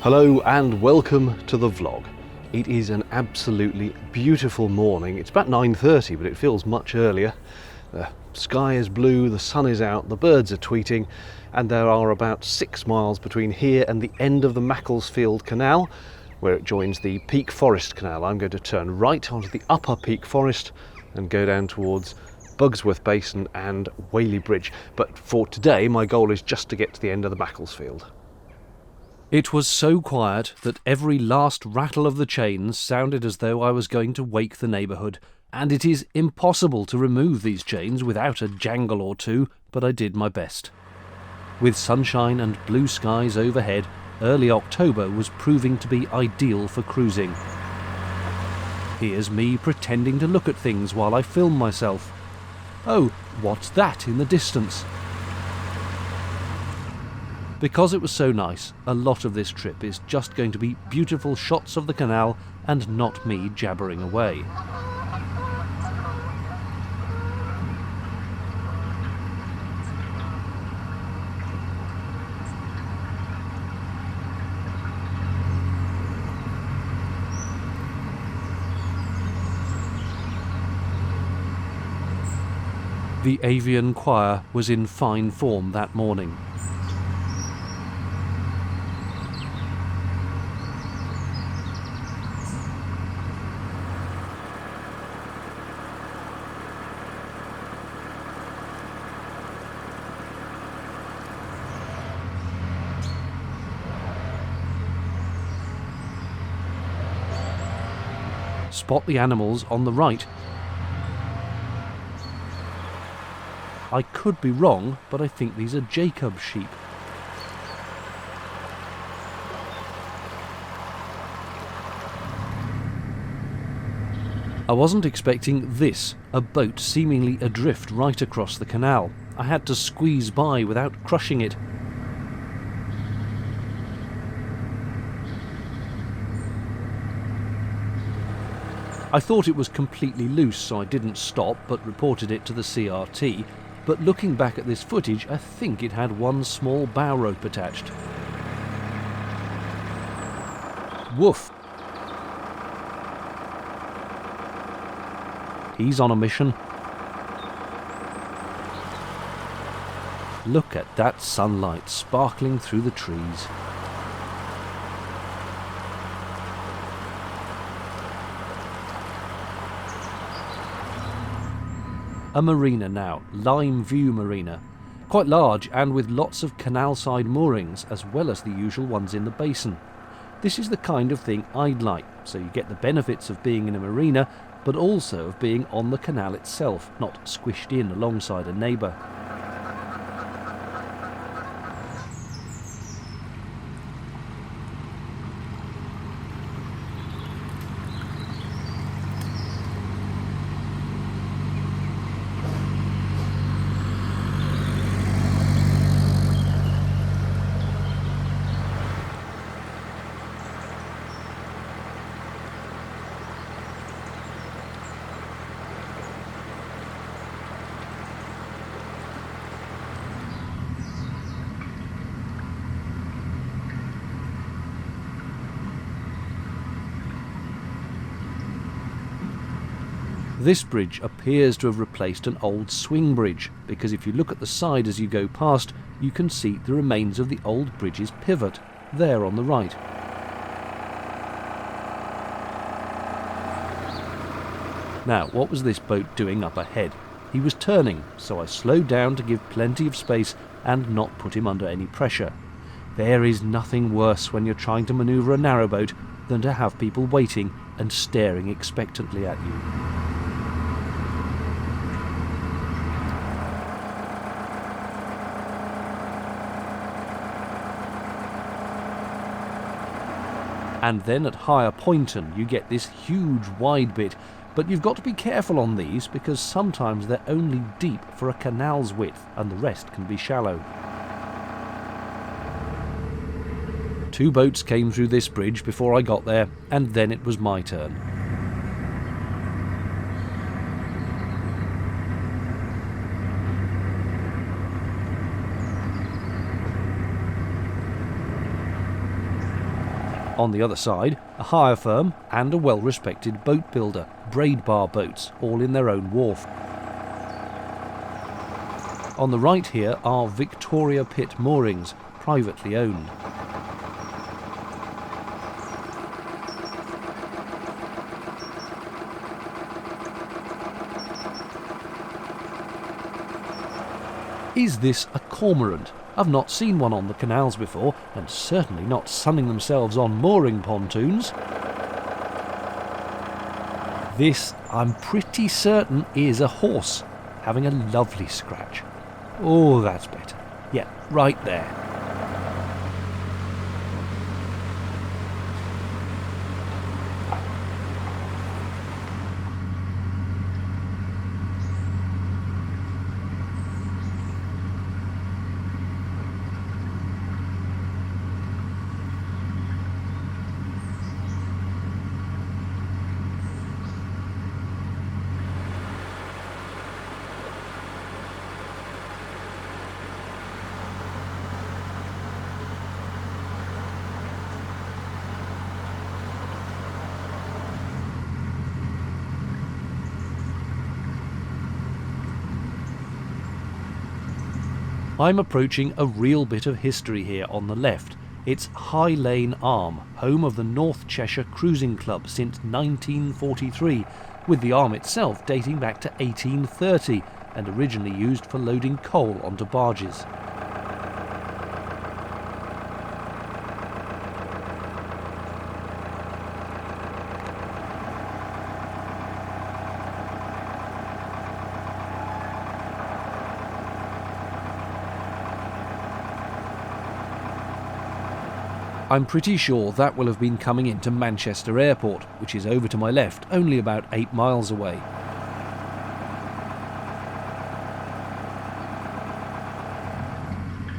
Hello and welcome to the vlog. It is an absolutely beautiful morning. It's about 9:30, but it feels much earlier. The sky is blue, the sun is out, the birds are tweeting, and there are about 6 miles between here and the end of the Macclesfield Canal, where it joins the Peak Forest Canal. I'm going to turn right onto the upper Peak Forest and go down towards Bugsworth Basin and Whaley Bridge. But for today, my goal is just to get to the end of the Macclesfield. It was so quiet that every last rattle of the chains sounded as though I was going to wake the neighbourhood, and it is impossible to remove these chains without a jangle or two, but I did my best. With sunshine and blue skies overhead, early October was proving to be ideal for cruising. Here's me pretending to look at things while I film myself. Oh, what's that in the distance? Because it was so nice, a lot of this trip is just going to be beautiful shots of the canal and not me jabbering away. The avian choir was in fine form that morning. Spot the animals on the right. I could be wrong, but I think these are Jacob sheep. I wasn't expecting this, a boat seemingly adrift right across the canal. I had to squeeze by without crushing it. I thought it was completely loose, so I didn't stop but reported it to the CRT, but looking back at this footage, I think it had one small bow rope attached. Woof! He's on a mission. Look at that sunlight sparkling through the trees. A marina now, Lime View Marina. Quite large and with lots of canal-side moorings as well as the usual ones in the basin. This is the kind of thing I'd like, so you get the benefits of being in a marina, but also of being on the canal itself, not squished in alongside a neighbour. This bridge appears to have replaced an old swing bridge, because if you look at the side as you go past, you can see the remains of the old bridge's pivot, there on the right. Now, what was this boat doing up ahead? He was turning, so I slowed down to give plenty of space and not put him under any pressure. There is nothing worse when you're trying to manoeuvre a narrowboat than to have people waiting and staring expectantly at you. And then at Higher Poynton you get this huge wide bit, but you've got to be careful on these because sometimes they're only deep for a canal's width and the rest can be shallow. 2 boats came through this bridge before I got there, and then it was my turn. On the other side, a hire firm and a well-respected boat builder, Braid Bar Boats, all in their own wharf. On the right here are Victoria Pitt moorings, privately owned. Is this a cormorant? I've not seen one on the canals before, and certainly not sunning themselves on mooring pontoons. This, I'm pretty certain, is a horse, having a lovely scratch. Oh, that's better. Yeah, right there. I'm approaching a real bit of history here on the left. It's High Lane Arm, home of the North Cheshire Cruising Club since 1943, with the arm itself dating back to 1830 and originally used for loading coal onto barges. I'm pretty sure that will have been coming into Manchester Airport, which is over to my left, only about 8 miles away.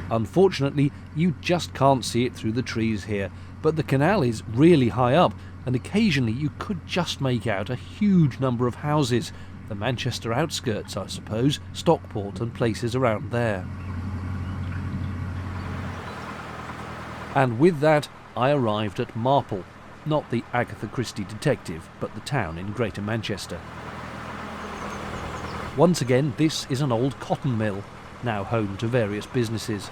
Unfortunately, you just can't see it through the trees here, but the canal is really high up, and occasionally you could just make out a huge number of houses. The Manchester outskirts, I suppose, Stockport and places around there. And with that, I arrived at Marple, not the Agatha Christie detective, but the town in Greater Manchester. Once again, this is an old cotton mill, now home to various businesses.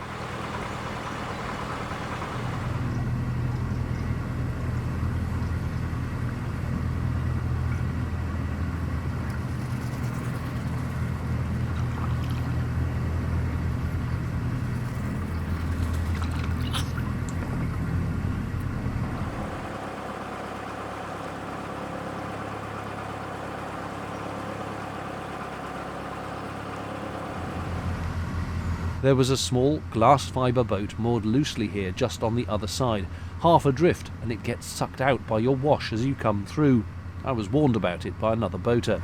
There was a small glass fibre boat moored loosely here just on the other side, half adrift, and it gets sucked out by your wash as you come through. I was warned about it by another boater.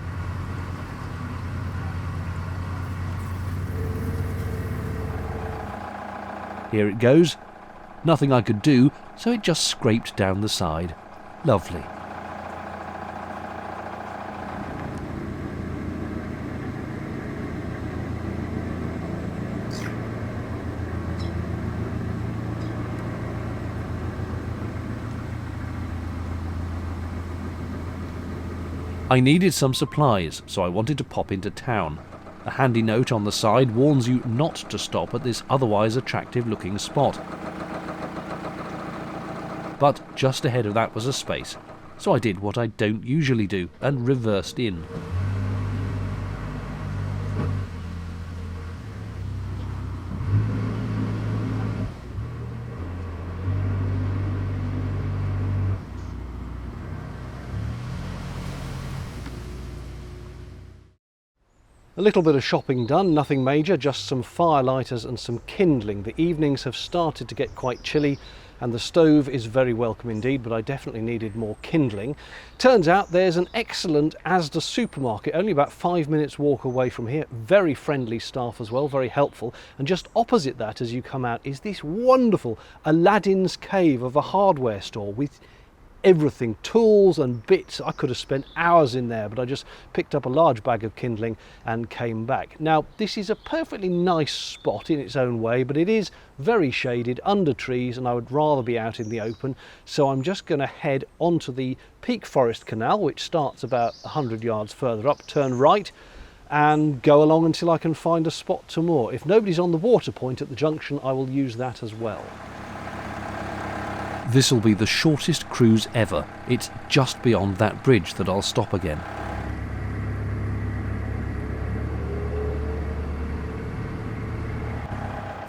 Here it goes. Nothing I could do, so it just scraped down the side. Lovely. I needed some supplies, so I wanted to pop into town. A handy note on the side warns you not to stop at this otherwise attractive-looking spot. But just ahead of that was a space, so I did what I don't usually do and reversed in. A little bit of shopping done, nothing major, just some firelighters and some kindling. The evenings have started to get quite chilly and the stove is very welcome indeed, but I definitely needed more kindling. Turns out there's an excellent Asda supermarket only about 5 minutes walk away from here. Very friendly staff as well, very helpful. And just opposite that as you come out is this wonderful Aladdin's Cave of a hardware store with everything, tools and bits. I could have spent hours in there, but I just picked up a large bag of kindling and came back. Now, this is a perfectly nice spot in its own way, but it is very shaded under trees, and I would rather be out in the open. So I'm just going to head onto the Peak Forest Canal, which starts about 100 yards further up, turn right, and go along until I can find a spot to moor. If nobody's on the water point at the junction, I will use that as well. This'll be the shortest cruise ever. It's just beyond that bridge that I'll stop again.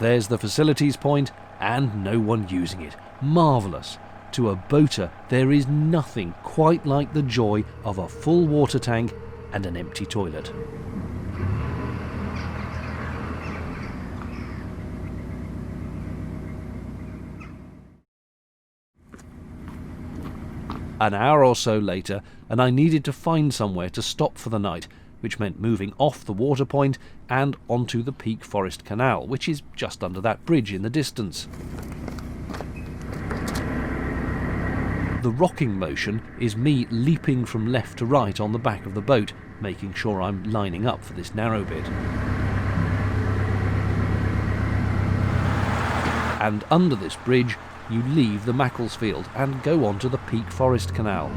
There's the facilities point, and no one using it. Marvellous. To a boater, there is nothing quite like the joy of a full water tank and an empty toilet. An hour or so later, and I needed to find somewhere to stop for the night, which meant moving off the water point and onto the Peak Forest Canal, which is just under that bridge in the distance. The rocking motion is me leaping from left to right on the back of the boat, making sure I'm lining up for this narrow bit. And under this bridge, you leave the Macclesfield and go on to the Peak Forest Canal.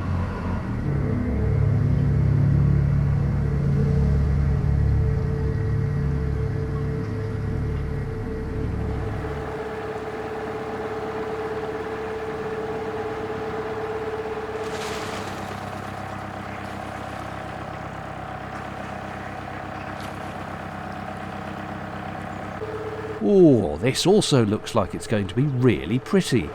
Oh, this also looks like it's going to be really pretty.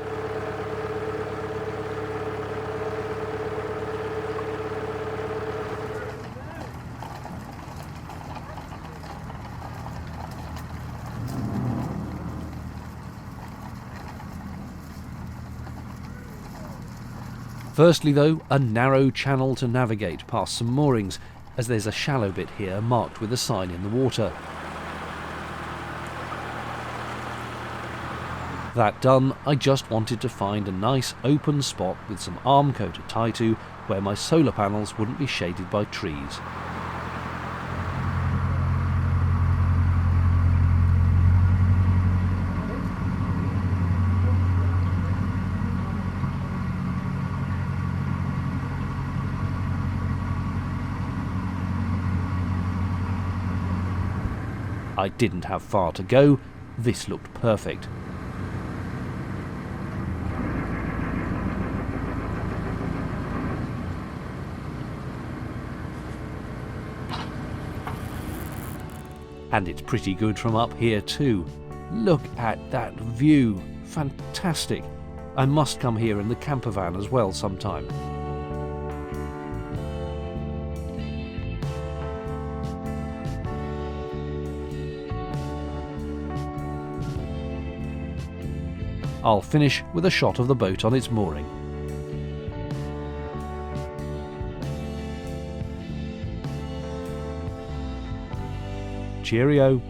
Firstly though, a narrow channel to navigate past some moorings, as there's a shallow bit here marked with a sign in the water. That done, I just wanted to find a nice open spot with some armco to tie to, where my solar panels wouldn't be shaded by trees. I didn't have far to go. This looked perfect. And it's pretty good from up here too. Look at that view. Fantastic. I must come here in the camper van as well sometime. I'll finish with a shot of the boat on its mooring. Cheerio.